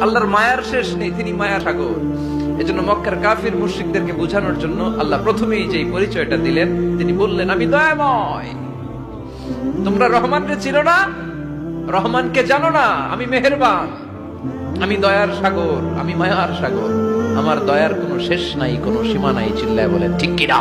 আল্লাহর মায়ার শেষ নেই, তিনি মায়া সাগর। এজন্য মক্কার কাফির মুশরিকদেরকে বোঝানোর জন্য আল্লাহ প্রথমেই যে পরিচয়টা দিলেন, তিনি বললেন আমি দয়াময়। তোমরা রহমানকে চিনো না, রহমানকে জানো না, আমি মেহেরবান, আমি দয়ার সাগর, আমি মায়ার সাগর, আমার দয়ার কোনো শেষ নাই, কোনো সীমা নাই। চিল্লায় বলেন ঠিক কিনা?